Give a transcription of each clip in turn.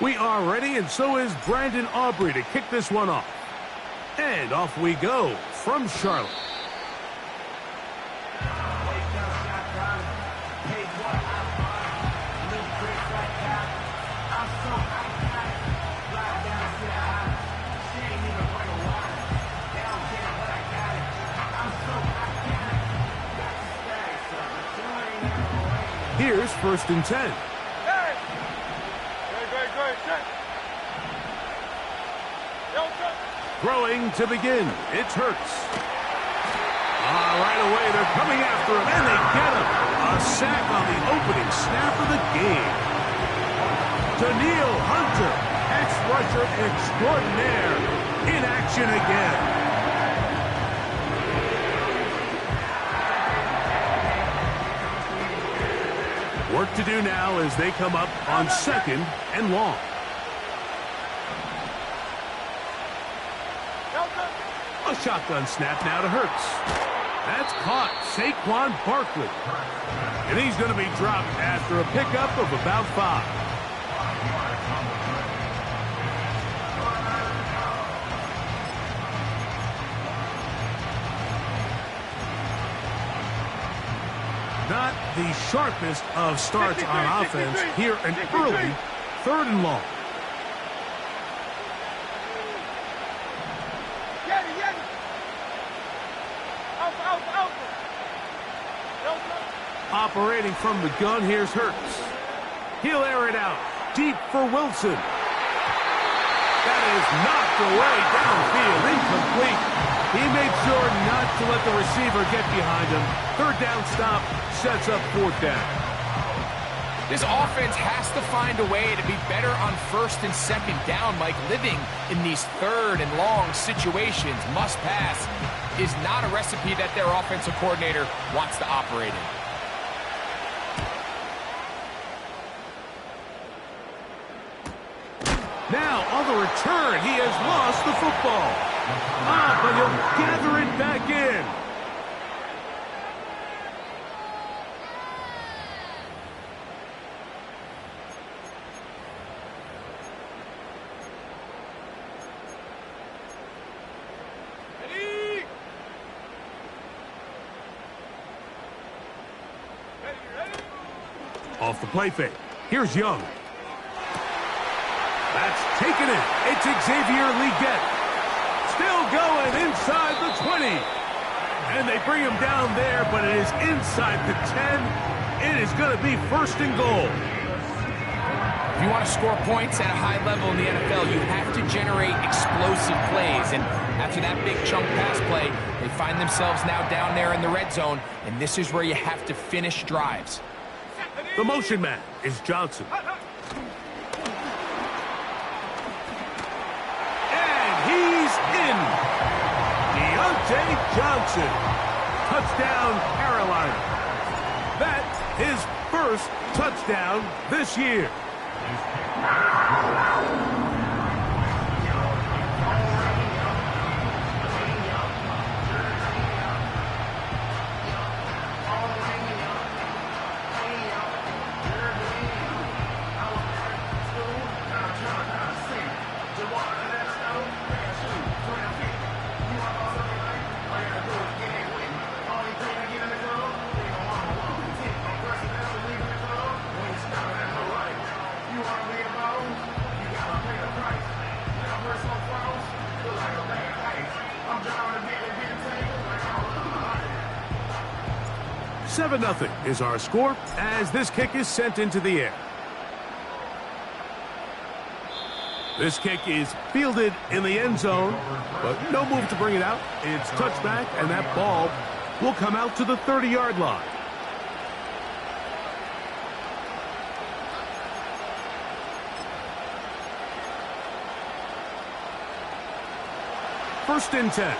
We are ready, and so is Brandon Aubrey to kick this one off. And off we go from Charlotte. Here's 1st and 10. Throwing to begin. It's Hurts. Right away, they're coming after him, and they get him. A sack on the opening snap of the game. Daniil Hunter, ex-rusher extraordinaire, in action again. Work to do now as they come up on 2nd and long. A shotgun snap now to Hurts. That's caught. Saquon Barkley. And he's going to be dropped after a pickup of about 5. Not the sharpest of starts on offense here an early 3rd and long. Operating from the gun, here's Hurts. He'll air it out. Deep for Wilson. That is knocked away downfield. Incomplete. He made sure not to let the receiver get behind him. 3rd down stop sets up 4th down. This offense has to find a way to be better on 1st and 2nd down, Mike. Living in these 3rd and long situations, must pass, is not a recipe that their offensive coordinator wants to operate in. Now, on the return, he has lost the football. But he'll gather it back in. Off the play fake. Here's Young. That's taken it. It's Xavier Legette. Still going inside the 20. And they bring him down there, but it is inside the 10. It is going to be 1st and goal. If you want to score points at a high level in the NFL, you have to generate explosive plays. And after that big chunk pass play, they find themselves now down there in the red zone. And this is where you have to finish drives. The motion man is Johnson. He's in. Deontay Johnson. Touchdown, Carolina. That's his 1st touchdown this year. Nothing is our score as this kick is sent into the air. This kick is fielded in the end zone, but no move to bring it out. It's touchback, and that ball will come out to the 30-yard line. First and 10.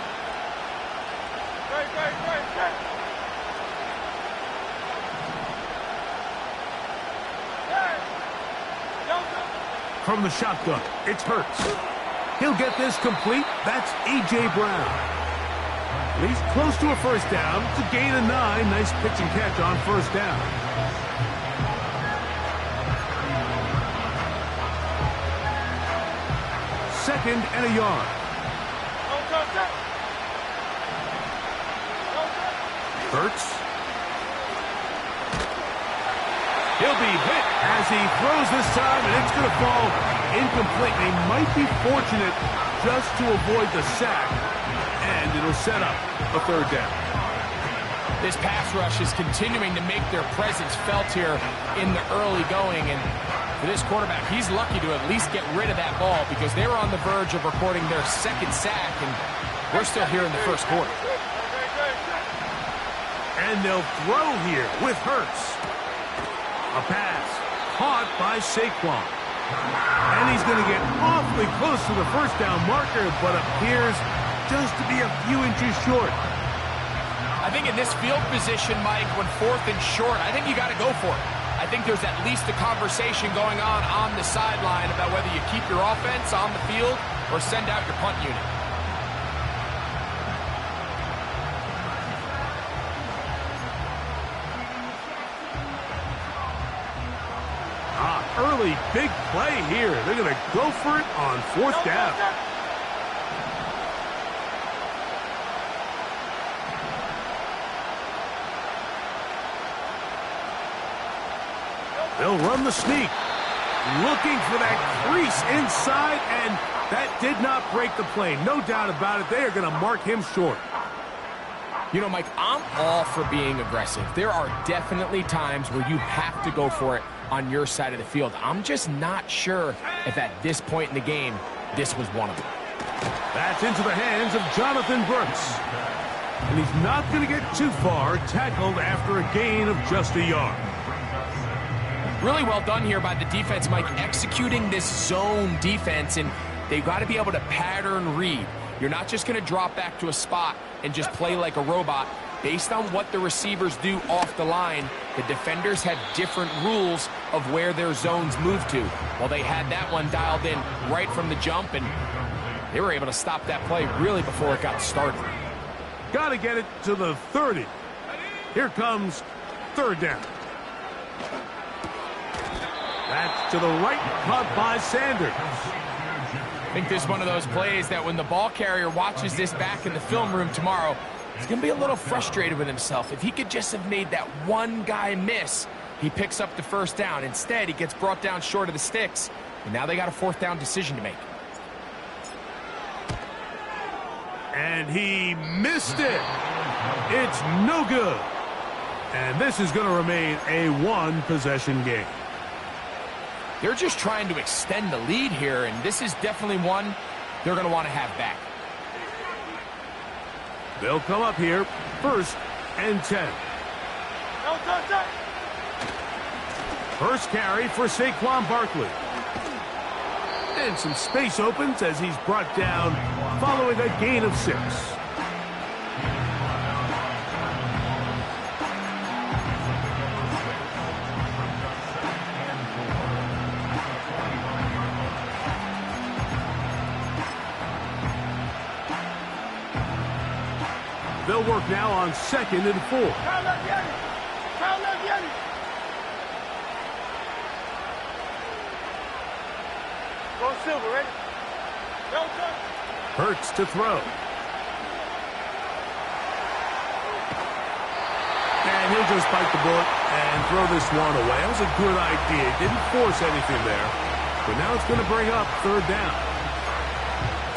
From the shotgun, it's Hurts. He'll get this complete. That's A.J. Brown. He's close to a 1st down. It's a gain of 9. Nice pitch and catch on 1st down. 2nd and a yard. Hurts. He'll be hit as he throws this time, and it's going to fall incomplete. They might be fortunate just to avoid the sack, and it'll set up a 3rd down. This pass rush is continuing to make their presence felt here in the early going, and for this quarterback, he's lucky to at least get rid of that ball because they were on the verge of recording their 2nd sack, and we're still here in the 1st quarter. And they'll throw here with Hurts. A pass caught by Saquon. And he's going to get awfully close to the 1st down marker, but appears just to be a few inches short. I think in this field position, Mike, when 4th and short, I think you got to go for it. I think there's at least a conversation going on the sideline about whether you keep your offense on the field or send out your punt unit. Early big play here. They're going to go for it on 4th down. They'll run the sneak. Looking for that crease inside, and that did not break the play. No doubt about it. They are going to mark him short. You know, Mike, I'm all for being aggressive. There are definitely times where you have to go for it on your side of the field. I'm just not sure if at this point in the game, this was one of them. That's into the hands of Jonathan Brooks. And he's not going to get too far, tackled after a gain of just a yard. Really well done here by the defense, Mike, executing this zone defense, and they've got to be able to pattern read. You're not just going to drop back to a spot and just play like a robot. Based on what the receivers do off the line, the defenders have different rules of where their zones move to. Well, they had that one dialed in right from the jump, and they were able to stop that play really before it got started. Got to get it to the 30. Here comes 3rd down. That's to the right, caught by Sanders. I think this is one of those plays that when the ball carrier watches this back in the film room tomorrow, he's going to be a little frustrated with himself. If he could just have made that one guy miss, he picks up the 1st down. Instead, he gets brought down short of the sticks, and now they got a 4th down decision to make. And he missed it. It's no good. And this is going to remain a 1-possession game. They're just trying to extend the lead here, and this is definitely one they're going to want to have back. They'll come up here, 1st and 10. First carry for Saquon Barkley. And some space opens as he's brought down following a gain of 6. They'll work now on 2nd and 4. Go Silver, ready? Hurts to throw. And he'll just bite the bullet and throw this one away. That was a good idea. Didn't force anything there. But now it's going to bring up 3rd down.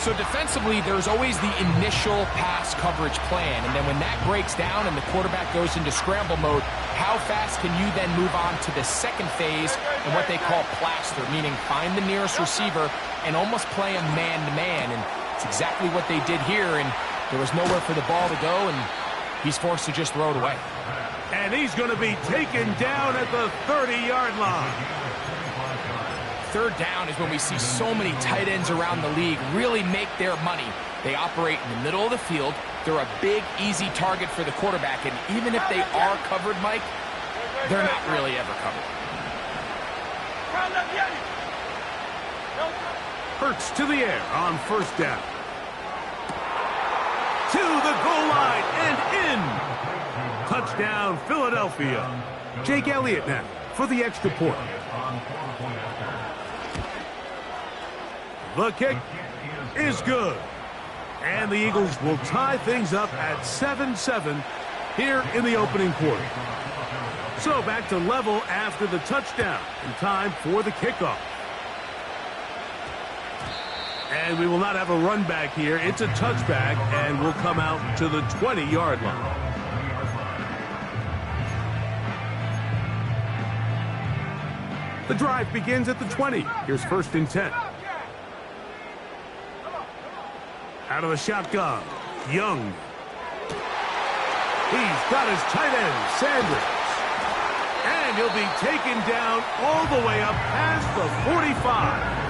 So defensively, there's always the initial pass coverage plan, and then when that breaks down and the quarterback goes into scramble mode, how fast can you then move on to the 2nd phase and what they call plaster, meaning find the nearest receiver and almost play him man-to-man, and it's exactly what they did here, and there was nowhere for the ball to go, and he's forced to just throw it away. And he's going to be taken down at the 30-yard line. 3rd down is when we see so many tight ends around the league really make their money. They operate in the middle of the field. They're a big, easy target for the quarterback, and even if they are covered, Mike, they're not really ever covered. Hurts to the air on 1st down. To the goal line and in. Touchdown, Philadelphia. Jake Elliott now for the extra point. The kick is good. And the Eagles will tie things up at 7-7 here in the opening quarter. So back to level after the touchdown, and time for the kickoff. And we will not have a run back here. It's a touchback, and we'll come out to the 20-yard line. The drive begins at the 20. Here's 1st and 10. Out of the shotgun, Young. He's got his tight end, Sanders. And he'll be taken down all the way up past the 45.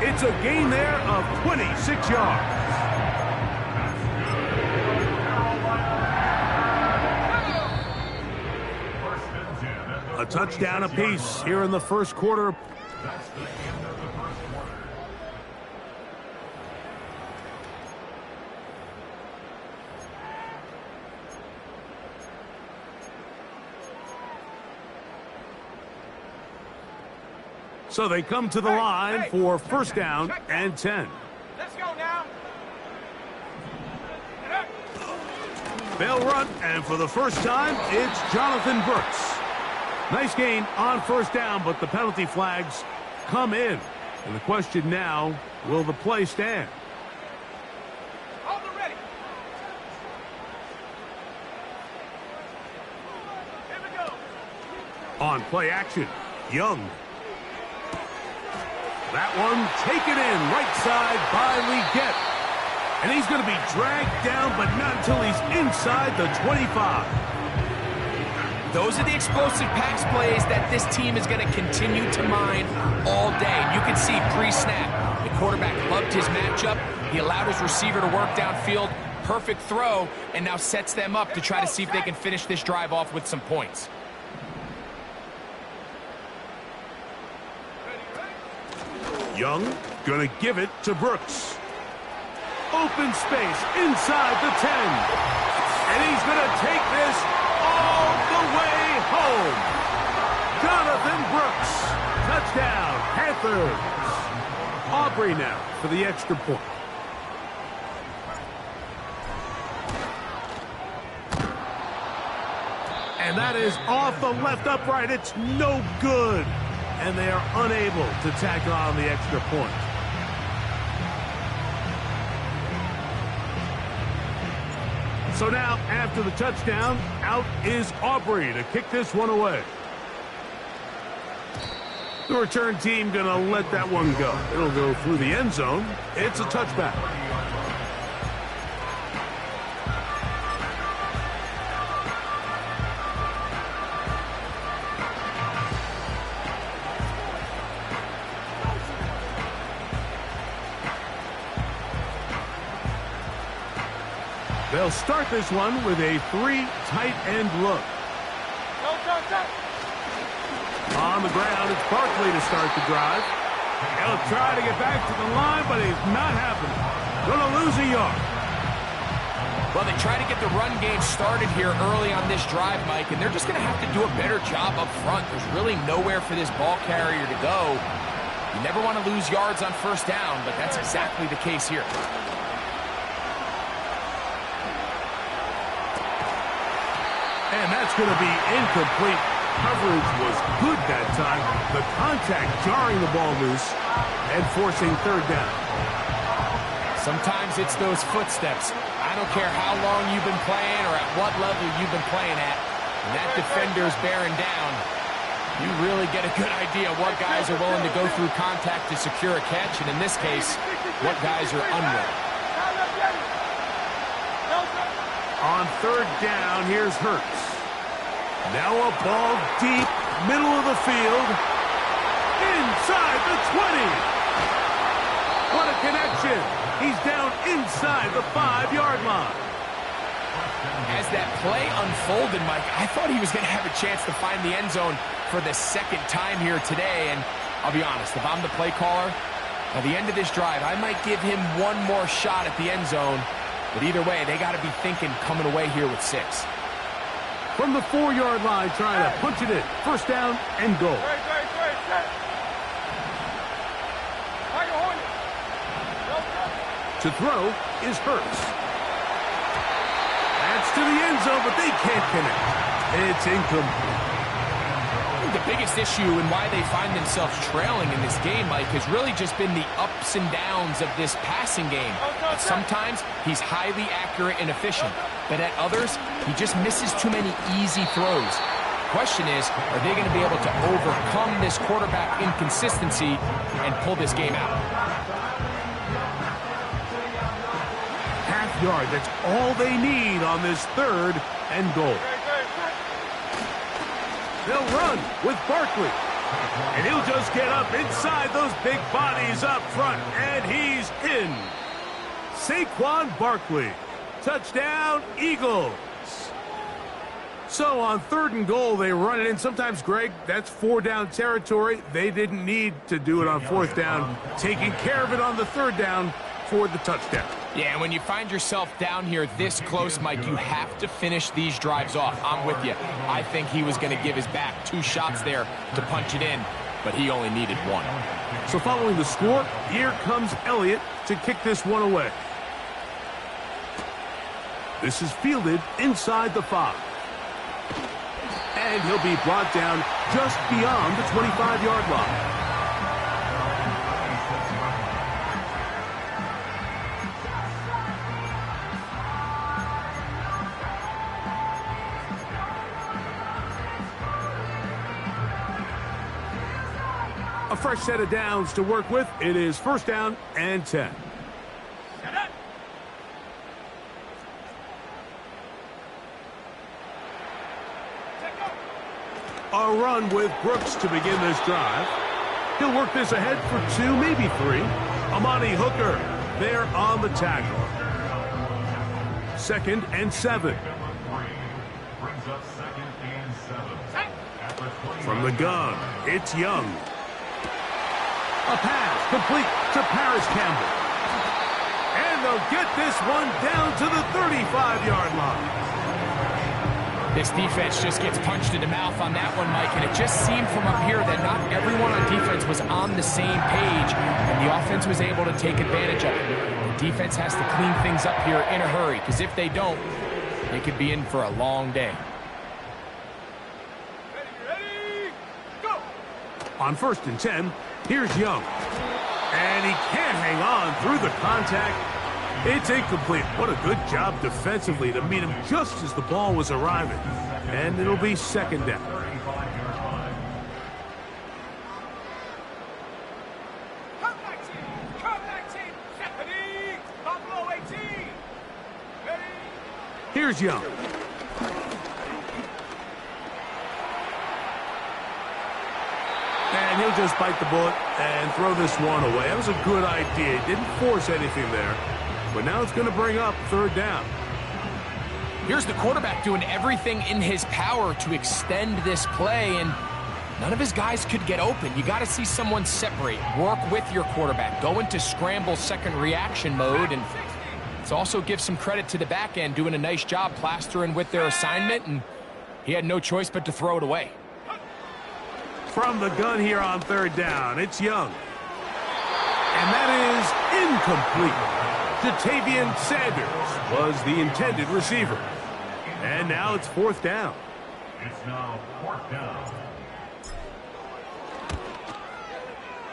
It's a gain there of 26 yards. A touchdown apiece here in the first quarter. So they come to the line for 1st down and 10. Let's go now. They'll run, and for the first time, it's Jonathan Brooks. Nice gain on 1st down, but the penalty flags come in. And the question now, will the play stand? Hold it ready. Here we go. On play action, Young. That one taken in right side by Leggett. And he's going to be dragged down, but not until he's inside the 25. Those are the explosive pass plays that this team is going to continue to mine all day. You can see pre-snap, the quarterback loved his matchup. He allowed his receiver to work downfield. Perfect throw, and now sets them up to try to see if they can finish this drive off with some points. Young going to give it to Brooks. Open space inside the 10. And he's going to take this all the way home. Jonathan Brooks. Touchdown, Panthers. Aubrey now for the extra point. And that is off the left upright. It's no good. And they are unable to tack on the extra point. So now, after the touchdown, out is Aubrey to kick this one away. The return team going to let that one go. It'll go through the end zone. It's a touchback. They'll start this one with a 3 tight end look. On the ground, it's Barkley to start the drive. He'll try to get back to the line, but it's not happening. Going to lose a yard. Well, they try to get the run game started here early on this drive, Mike, and they're just going to have to do a better job up front. There's really nowhere for this ball carrier to go. You never want to lose yards on 1st down, but that's exactly the case here. And that's going to be incomplete. Coverage was good that time. The contact jarring the ball loose and forcing 3rd down. Sometimes it's those footsteps. I don't care how long you've been playing or at what level you've been playing at. When that defender's bearing down, you really get a good idea of what guys are willing to go through contact to secure a catch, and in this case, what guys are unwilling. On 3rd down, here's Hurts. Now a ball deep, middle of the field, inside the 20. What a connection. He's down inside the 5-yard line. As that play unfolded, Mike, I thought he was going to have a chance to find the end zone for the 2nd time here today. And I'll be honest, if I'm the play caller, at the end of this drive, I might give him one more shot at the end zone. But either way, they got to be thinking coming away here with 6. From the 4-yard line, trying to punch it in. 1st down and goal. To throw is Hurts. That's to the end zone, but they can't connect. It's incomplete. The biggest issue and why they find themselves trailing in this game, Mike, has really just been the ups and downs of this passing game. Sometimes he's highly accurate and efficient, but at others, he just misses too many easy throws. The question is, are they going to be able to overcome this quarterback inconsistency and pull this game out? Half yard, that's all they need on this 3rd and goal. They'll run with Barkley. And he'll just get up inside those big bodies up front. And he's in. Saquon Barkley. Touchdown, Eagles. So on 3rd and goal, they run it in. Sometimes, Greg, that's 4-down territory. They didn't need to do it on 4th down. Taking care of it on the 3rd down for the touchdown. Yeah, and when you find yourself down here this close, Mike, you have to finish these drives off. I'm with you. I think he was going to give his back 2 shots there to punch it in, but he only needed 1. So following the score, here comes Elliott to kick this one away. This is fielded inside the 5. And he'll be brought down just beyond the 25-yard line. A fresh set of downs to work with. It is 1st down and 10. A run with Brooks to begin this drive. He'll work this ahead for 2, maybe 3. Amani Hooker there on the tackle. 2nd and 7. From the gun, it's Young. A pass complete to Paris Campbell. And they'll get this one down to the 35-yard line. This defense just gets punched in the mouth on that one, Mike, and it just seemed from up here that not everyone on defense was on the same page, and the offense was able to take advantage of it. The defense has to clean things up here in a hurry, because if they don't, they could be in for a long day. Ready, go! On 1st and 10, here's Young. And he can't hang on through the contact. It's incomplete. What a good job defensively to meet him just as the ball was arriving. And it'll be 2nd down. Come back team. Ready, Buffalo 18. Ready. Here's Young. And he'll just bite the bullet and throw this one away. That was a good idea. He didn't force anything there. But now it's going to bring up 3rd down. Here's the quarterback doing everything in his power to extend this play, and none of his guys could get open. You got to see someone separate, work with your quarterback, go into scramble second reaction mode, and let's also give some credit to the back end doing a nice job plastering with their assignment, and he had no choice but to throw it away. From the gun here on 3rd down, it's Young. And that is incomplete. Jatavian Sanders was the intended receiver. And now it's 4th down. It's now 4th down.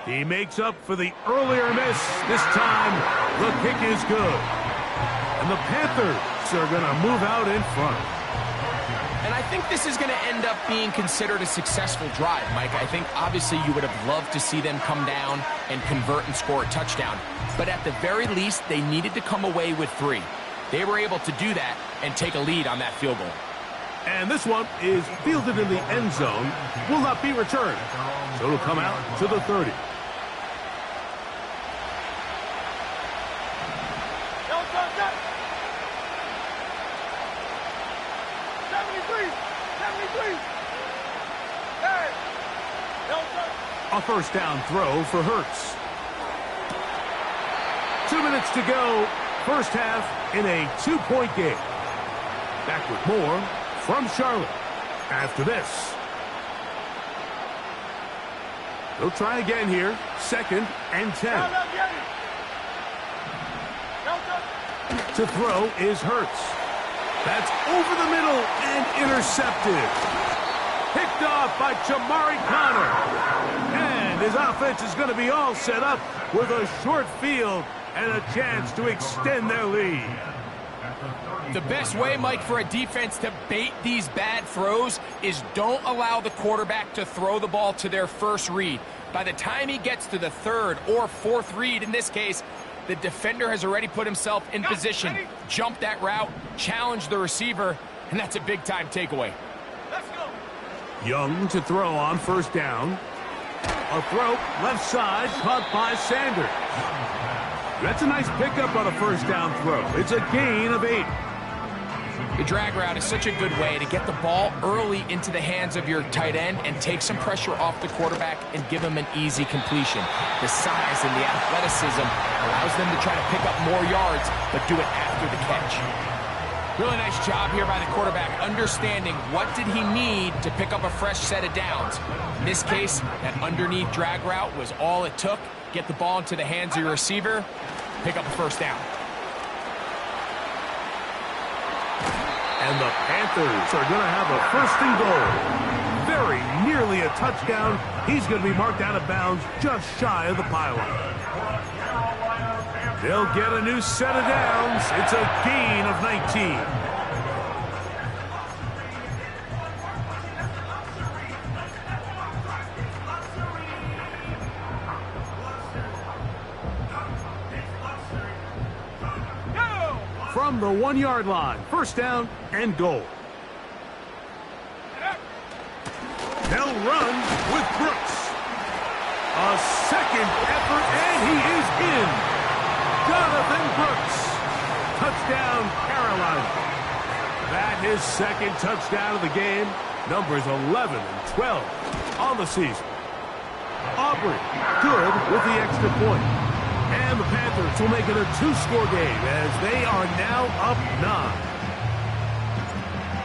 He makes up for the earlier miss. This time, the kick is good. And the Panthers are going to move out in front. And I think this is going to end up being considered a successful drive, Mike. I think obviously you would have loved to see them come down and convert and score a touchdown. But at the very least, they needed to come away with 3. They were able to do that and take a lead on that field goal. And this one is fielded in the end zone. Will not be returned. So it'll come out to the 30. A 1st down throw for Hurts. 2 minutes to go. 1st half in a 2-point game. Back with more from Charlotte after this. They'll try again here. 2nd and 10. To throw is Hurts. That's over the middle and intercepted. Picked off by Jamari Connor. And his offense is going to be all set up with a short field and a chance to extend their lead. The best way, Mike, for a defense to bait these bad throws is don't allow the quarterback to throw the ball to their first read. By the time he gets to the third or fourth read, in this case, the defender has already put himself in position, jumped that route, challenged the receiver, and that's a big-time takeaway. Let's go. Young to throw on first down. A throw left side caught by Sanders. That's a nice pickup on a first down throw. It's a gain of 8. The drag route is such a good way to get the ball early into the hands of your tight end and take some pressure off the quarterback and give him an easy completion. The size and the athleticism allows them to try to pick up more yards, but do it after the catch. Really nice job here by the quarterback, understanding what did he need to pick up a fresh set of downs. In this case, that underneath drag route was all it took. Get the ball into the hands of your receiver, pick up a first down. And the Panthers are going to have a first and goal. Very nearly a touchdown. He's going to be marked out of bounds just shy of the pylon. They'll get a new set of downs. It's a gain of 19. From the 1-yard line, first down and goal. They'll run with Brooks. A second effort, and he is in. Jonathan Brooks. Touchdown, Carolina. That his second touchdown of the game. Numbers 11 and 12 on the season. Aubrey, good with the extra point. And the Panthers will make it a 2-score game as they are now up 9.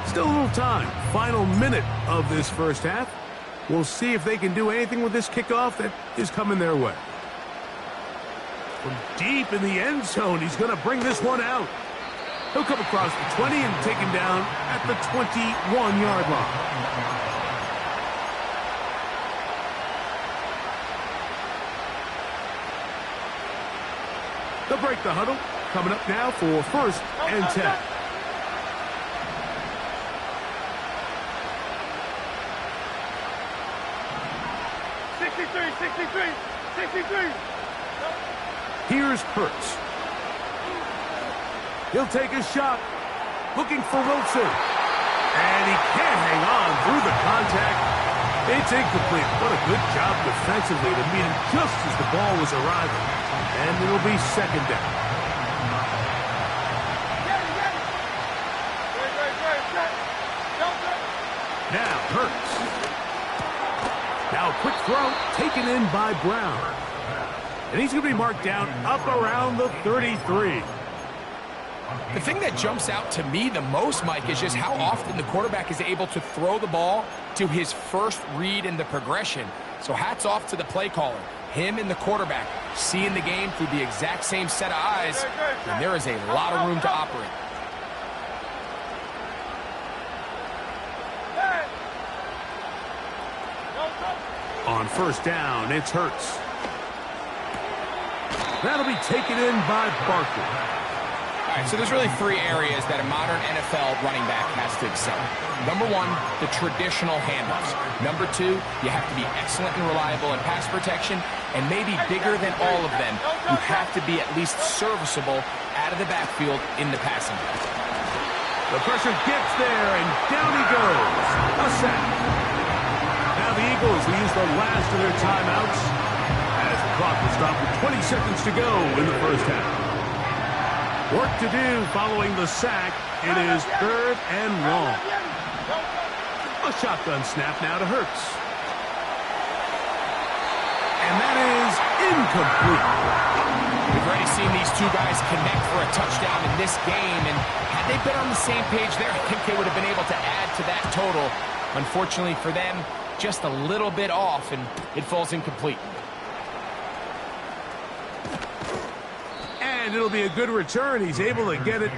Still a little time. Final minute of this first half. We'll see if they can do anything with this kickoff that is coming their way. From deep in the end zone, he's going to bring this one out. He'll come across the 20 and take him down at the 21-yard line. They'll break the huddle. Coming up now for first and 10. Here's Hurts. He'll take a shot. Looking for Wilson. And he can't hang on through the contact. It's incomplete. What a good job defensively to meet him just as the ball was arriving. And it'll be second down. Now Hurts. Now a quick throw taken in by Brown. And he's going to be marked down up around the 33. The thing that jumps out to me the most, Mike, is just how often the quarterback is able to throw the ball to his first read in the progression. So hats off to the play caller. Him and the quarterback seeing the game through the exact same set of eyes, and there is a lot of room to operate. On first down, it's Hurts. That'll be taken in by Barkley. All right, so there's really 3 areas that a modern NFL running back has to excel. Number 1, the traditional handoffs. Number 2, you have to be excellent and reliable in pass protection. And maybe bigger than all of them, you have to be at least serviceable out of the backfield in the passing game. The pressure gets there, and down he goes. A sack. Now the Eagles will use the last of their timeouts as the clock will stop with 20 seconds to go in the first half. Work to do following the sack. It is third and long. A shotgun snap now to Hurts. And that is incomplete. We've already seen these two guys connect for a touchdown in this game, and had they been on the same page there, I think they would have been able to add to that total. Unfortunately for them, just a little bit off, and it falls incomplete. And it'll be a good return. He's able to get it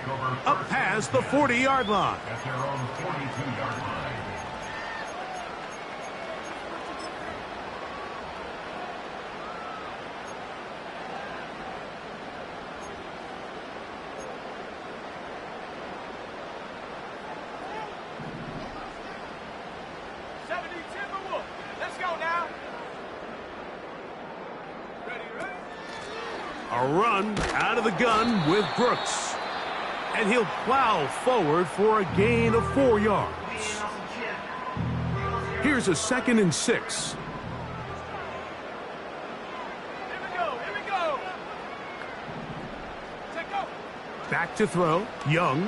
up past the 40-yard line. At their own 42-yard line. A run out of the gun with Brooks. And he'll plow forward for a gain of 4 yards. Here's a 2nd and 6. Back to throw. Young.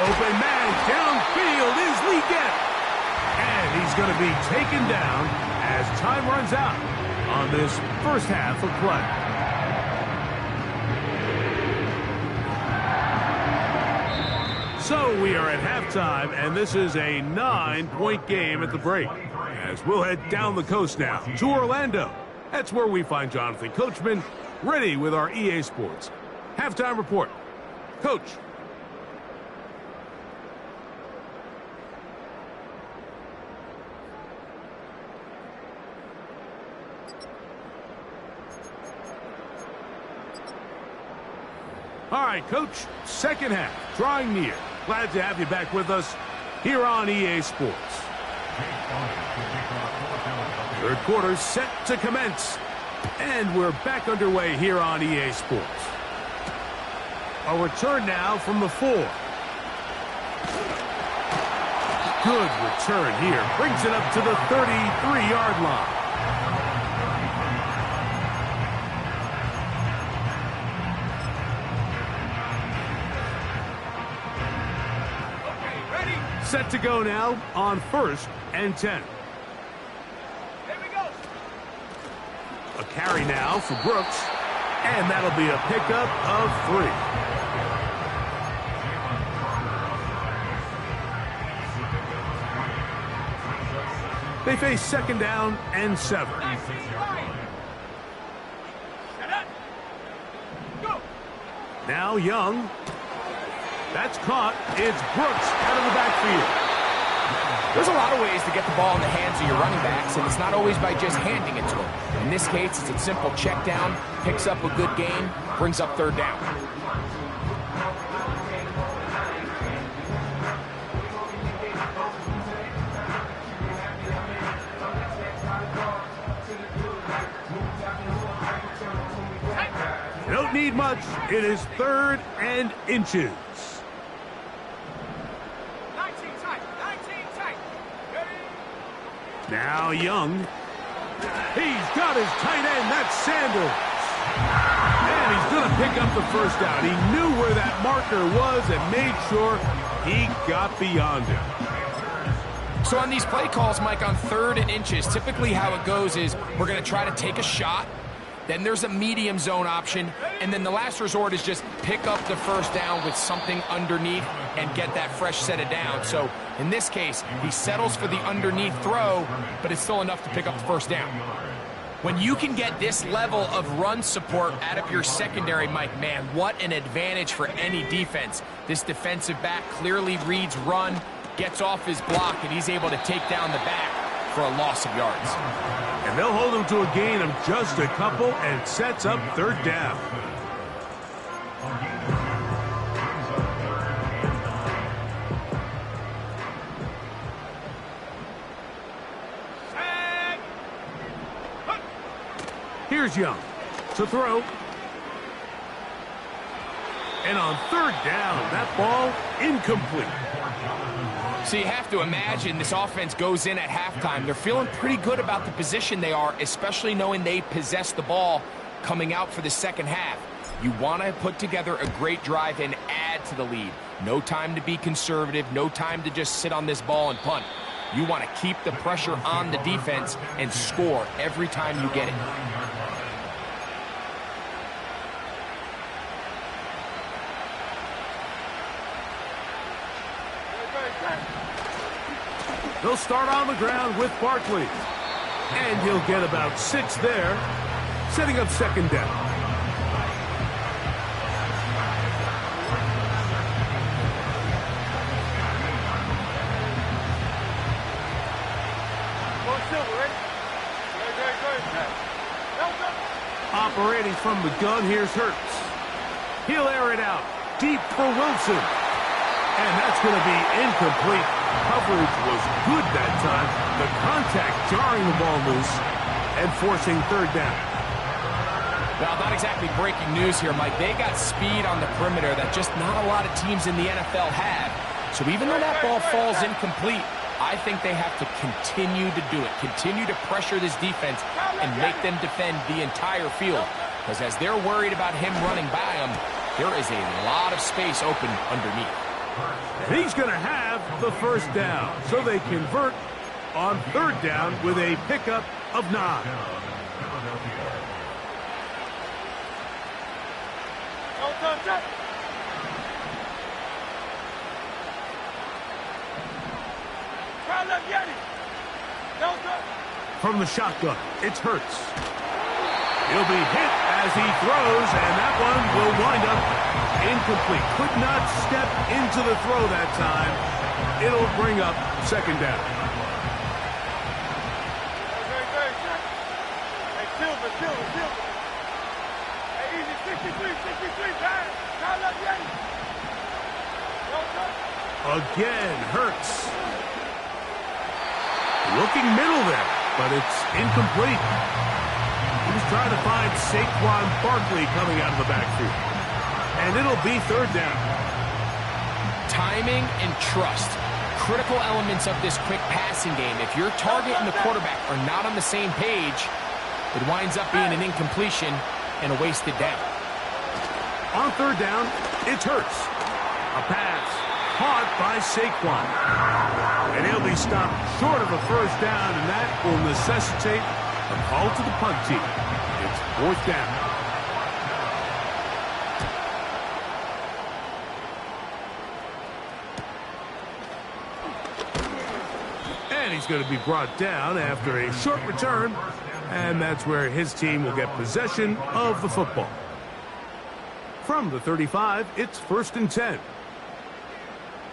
Open man. Downfield is Leggett. And he's going to be taken down as time runs out on this first half of play. So we are at halftime, and this is a 9-point game at the break. As we'll head down the coast now to Orlando. That's where we find Jonathan Coachman ready with our EA Sports halftime report. Coach. All right, Coach, second half, drawing near. Glad to have you back with us here on EA Sports. Third quarter set to commence. And we're back underway here on EA Sports. A return now from the 4. Good return here. Brings it up to the 33-yard line. Set to go now on 1st and 10. Here we go. A carry now for Brooks, and that'll be a pickup of 3. They face 2nd down and 7. Now Young. That's caught. It's Brooks out of the backfield. There's a lot of ways to get the ball in the hands of your running backs, and it's not always by just handing it to them. In this case, it's a simple check down, picks up a good gain, brings up 3rd down. Don't need much. It is 3rd and inches. Now Young. He's got his tight end. That's Sanders. And he's going to pick up the 1st down. He knew where that marker was and made sure he got beyond it. So on these play calls, Mike, on 3rd and inches, typically how it goes is we're going to try to take a shot. Then there's a medium zone option, and then the last resort is just pick up the 1st down with something underneath and get that fresh set of down. So in this case, he settles for the underneath throw, but it's still enough to pick up the 1st down. When you can get this level of run support out of your secondary, Mike, man, what an advantage for any defense. This defensive back clearly reads run, gets off his block, and he's able to take down the back for a loss of yards. And they'll hold him to a gain of just a couple and sets up 3rd down. Here's Young to throw. And on 3rd down, that ball incomplete. So you have to imagine this offense goes in at halftime. They're feeling pretty good about the position they are, especially knowing they possess the ball coming out for the second half. You want to put together a great drive and add to the lead. No time to be conservative, no time to just sit on this ball and punt. You want to keep the pressure on the defense and score every time you get it. They'll start on the ground with Barkley. And he'll get about 6 there, setting up 2nd down. Operating from the gun, here's Hurts. He'll air it out. Deep for Wilson. And that's going to be incomplete. Coverage was good that time. The contact jarring the ball loose and forcing third down. Well, not exactly breaking news here, Mike. They got speed on the perimeter that just not a lot of teams in the NFL have. So even though that ball falls incomplete, I think they have to continue to do it. Continue to pressure this defense and make them defend the entire field. Because as they're worried about him running by them, there is a lot of space open underneath. He's going to have the first down. So they convert on third down with a pickup of 9. From the shotgun, it's Hurts. He'll be hit as he throws, and that one will wind up incomplete. Could not step into the throw that time. It'll bring up second down. Again, Hurts. Looking middle there, but it's incomplete. He's trying to find Saquon Barkley coming out of the backfield. And it'll be third down. Timing and trust. Critical elements of this quick passing game. If your target and the quarterback are not on the same page, it winds up being an incompletion and a wasted down. On third down, it's Hurts. A pass caught by Saquon. And he'll be stopped short of a first down, and that will necessitate a call to the punt team. It's fourth down. And he's going to be brought down after a short return, and that's where his team will get possession of the football. From the 35, it's 1st and 10.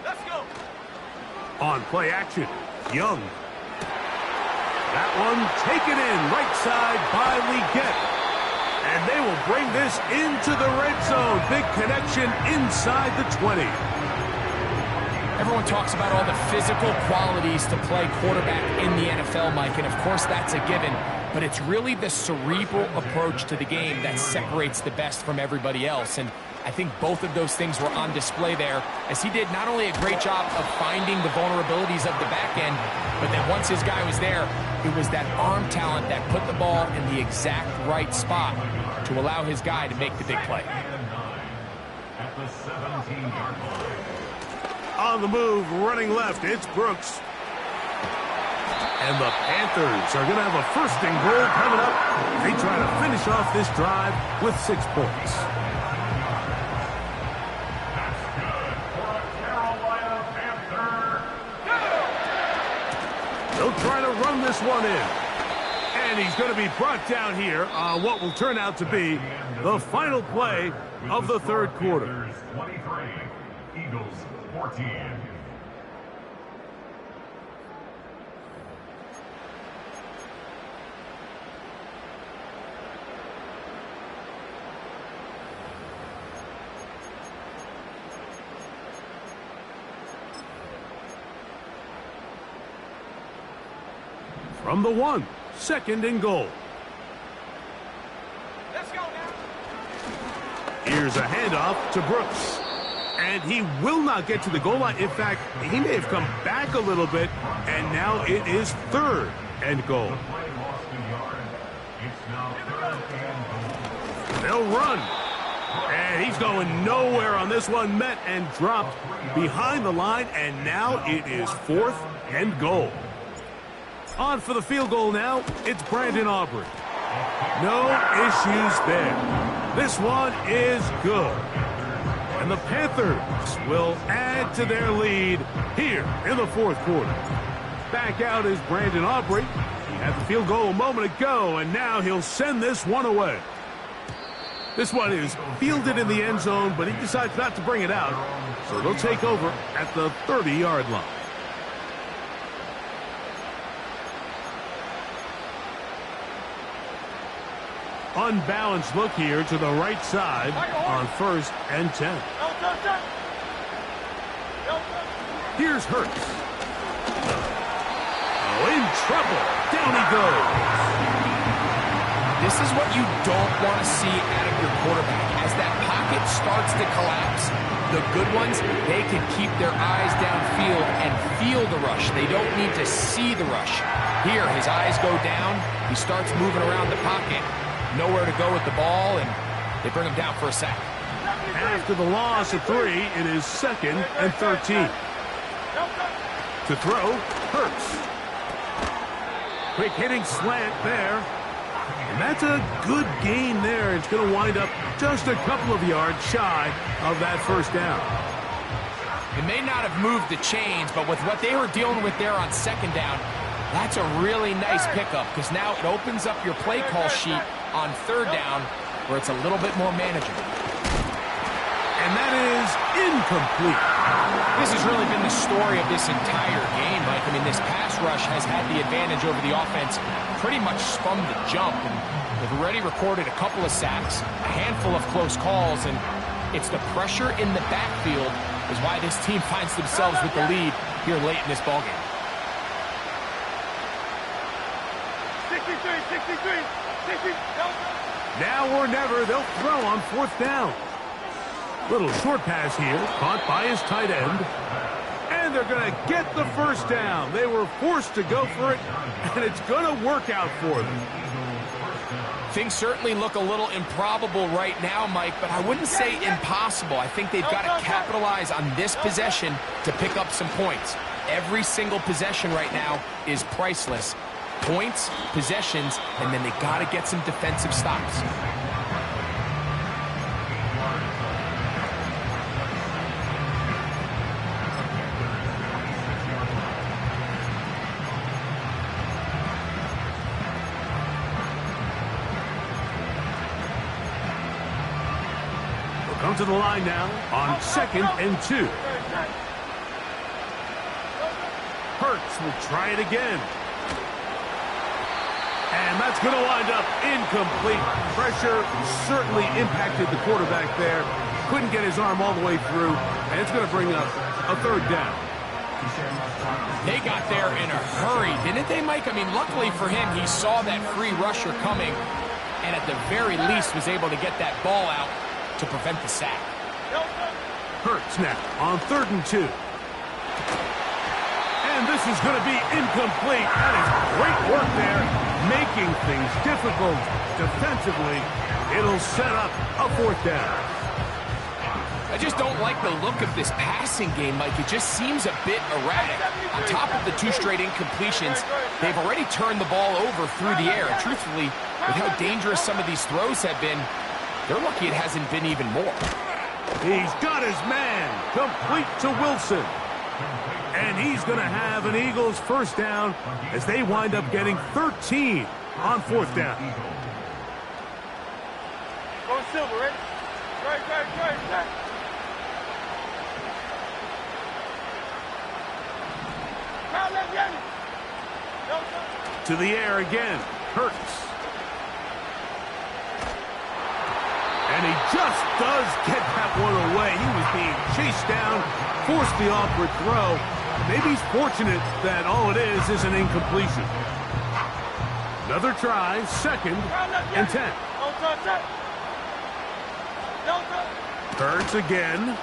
Let's go. On play action, Young. That one taken in right side by Leggett. And they will bring this into the red zone. Big connection inside the 20. Everyone talks about all the physical qualities to play quarterback in the NFL, Mike, and of course that's a given. But it's really the cerebral approach to the game that separates the best from everybody else. And I think both of those things were on display there, as he did not only a great job of finding the vulnerabilities of the back end, but that once his guy was there, it was that arm talent that put the ball in the exact right spot to allow his guy to make the big play. At the 17-yard line. On the move, running left, it's Brooks. And the Panthers are going to have a 1st and goal coming up. They try to finish off this drive with 6 points. That's good for a Carolina Panther. They'll try to run this one in. And he's going to be brought down here on what will turn out to be the final play of the third quarter. 23, Eagles 14. From the 1, 2nd and goal. Let's go now. Here's a handoff to Brooks. And he will not get to the goal line. In fact, he may have come back a little bit, and now it is 3rd and goal. The play lost a yard. It's now 3rd and goal. They'll run. And he's going nowhere on this one. Met and dropped behind the line, and now it is 4th and goal. On for the field goal now, it's Brandon Aubrey. No issues there. This one is good. And the Panthers will add to their lead here in the 4th quarter. Back out is Brandon Aubrey. He had the field goal a moment ago, and now he'll send this one away. This one is fielded in the end zone, but he decides not to bring it out. So they'll take over at the 30-yard line. unbalanced look here to the right side on 1st and 10. Here's Hurts. Oh, in trouble. Down he goes. This is what you don't want to see out of your quarterback. As that pocket starts to collapse, the good ones, they can keep their eyes downfield and feel the rush. They don't need to see the rush. Here, his eyes go down. He starts moving around the pocket. Nowhere to go with the ball, and they bring him down for a sack. After the loss of 3, it is 2nd and 13. To throw, Hurts. Quick hitting slant there. And that's a good gain there. It's going to wind up just a couple of yards shy of that 1st down. It may not have moved the chains, but with what they were dealing with there on 2nd down, that's a really nice pickup because now it opens up your play call sheet on 3rd down where it's a little bit more manageable. And that is incomplete. This has really been the story of this entire game, Mike. I mean, this pass rush has had the advantage over the offense pretty much from the jump. And they've already recorded a couple of sacks, a handful of close calls, and it's the pressure in the backfield is why this team finds themselves with the lead here late in this ballgame. 63. Now or never, they'll throw on 4th down. Little short pass here, caught by his tight end. And they're going to get the 1st down. They were forced to go for it, and it's going to work out for them. Things certainly look a little improbable right now, Mike, but I wouldn't say impossible. I think they've got to capitalize on this possession to pick up some points. Every single possession right now is priceless. Points, possessions, and then they got to get some defensive stops. Come to the line now on 2nd and 2. Hurts will try it again. And that's going to wind up incomplete. Pressure certainly impacted the quarterback there. Couldn't get his arm all the way through, and it's going to bring up a 3rd down. They got there in a hurry, didn't they, Mike? I mean, luckily for him, he saw that free rusher coming, and at the very least was able to get that ball out to prevent the sack. Hurts now on 3rd and 2. And this is going to be incomplete. That is great work there, making things difficult defensively. It'll set up a 4th down. I just don't like the look of this passing game, Mike. It just seems a bit erratic. On top of the 2 straight incompletions, they've already turned the ball over through the air. And truthfully, with how dangerous some of these throws have been, they're lucky it hasn't been even more. He's got his man, complete to Wilson. And he's going to have an Eagles 1st down as they wind up getting 13 on 4th down. Go Silver, right? Right. To the air again, Hurts. And he just does get that one away. He was being chased down, forced the awkward throw. Maybe he's fortunate that all it is an incompletion. Another try, 2nd and 10. Hurts again.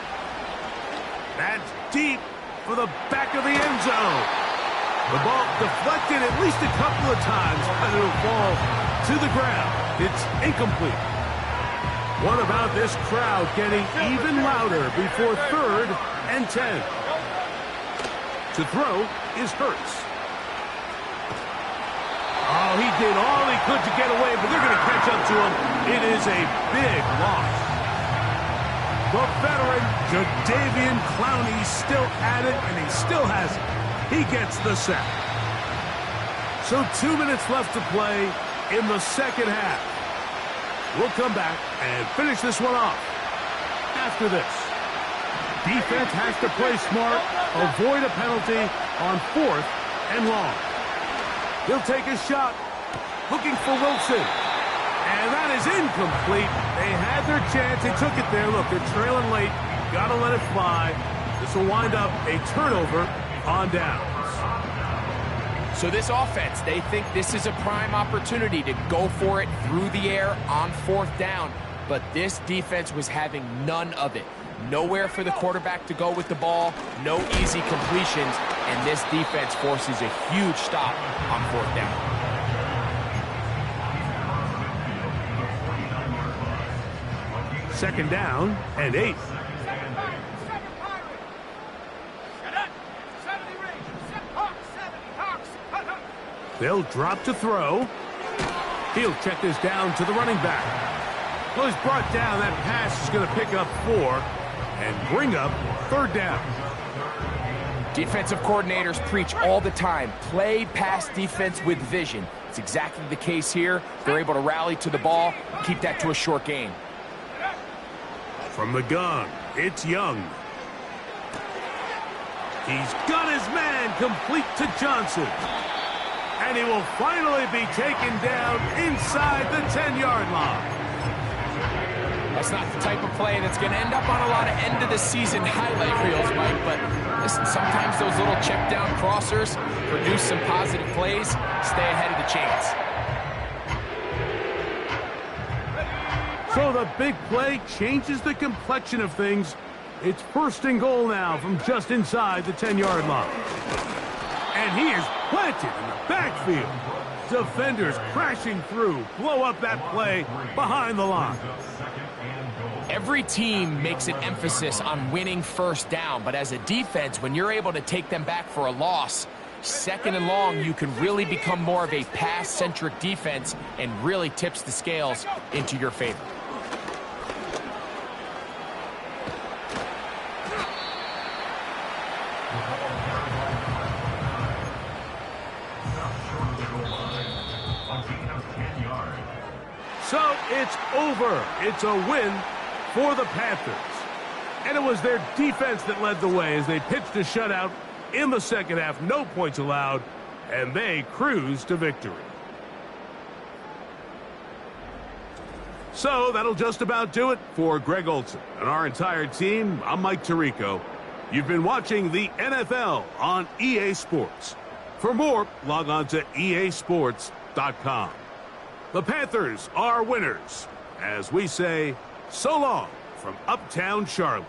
That's deep for the back of the end zone. The ball deflected at least a couple of times, and it'll fall to the ground. It's incomplete. What about this crowd getting even louder before 3rd and 10? To throw is Hurts. Oh, he did all he could to get away, but they're going to catch up to him. It is a big loss. The veteran, Jadeveon Clowney, still at it, and he still has it. He gets the sack. So 2 minutes left to play in the 2nd half. We'll come back and finish this one off after this. Defense has to play smart, avoid a penalty on 4th and long. He'll take a shot, looking for Wilson. And that is incomplete. They had their chance. They took it there. Look, they're trailing late. Got to let it fly. This will wind up a turnover on downs. So this offense, they think this is a prime opportunity to go for it through the air on 4th down. But this defense was having none of it. Nowhere for the quarterback to go with the ball, no easy completions, and this defense forces a huge stop on 4th down. Second down and 8. They'll drop to throw. He'll check this down to the running back. Well, he's brought down. That pass is going to pick up 4 and bring up 3rd down. Defensive coordinators preach all the time, play pass defense with vision. It's exactly the case here. They're able to rally to the ball, keep that to a short gain. From the gun, it's Young. He's got his man complete to Johnson. And he will finally be taken down inside the 10-yard line. That's not the type of play that's going to end up on a lot of end-of-the-season highlight reels, Mike. But listen, sometimes those little check-down crossers produce some positive plays. Stay ahead of the chains. So the big play changes the complexion of things. It's 1st and goal now from just inside the 10-yard line. And he is planted in the backfield. Defenders crashing through, blow up that play behind the line. Every team makes an emphasis on winning 1st down, but as a defense, when you're able to take them back for a loss, 2nd and long, you can really become more of a pass-centric defense and really tips the scales into your favor. So it's over. It's a win for the Panthers. And it was their defense that led the way as they pitched a shutout in the 2nd half. No points allowed, and they cruised to victory. So that'll just about do it for Greg Olson and our entire team. I'm Mike Tirico. You've been watching the NFL on EA Sports. For more, log on to easports.com. The Panthers are winners, as we say, so long from Uptown Charlotte.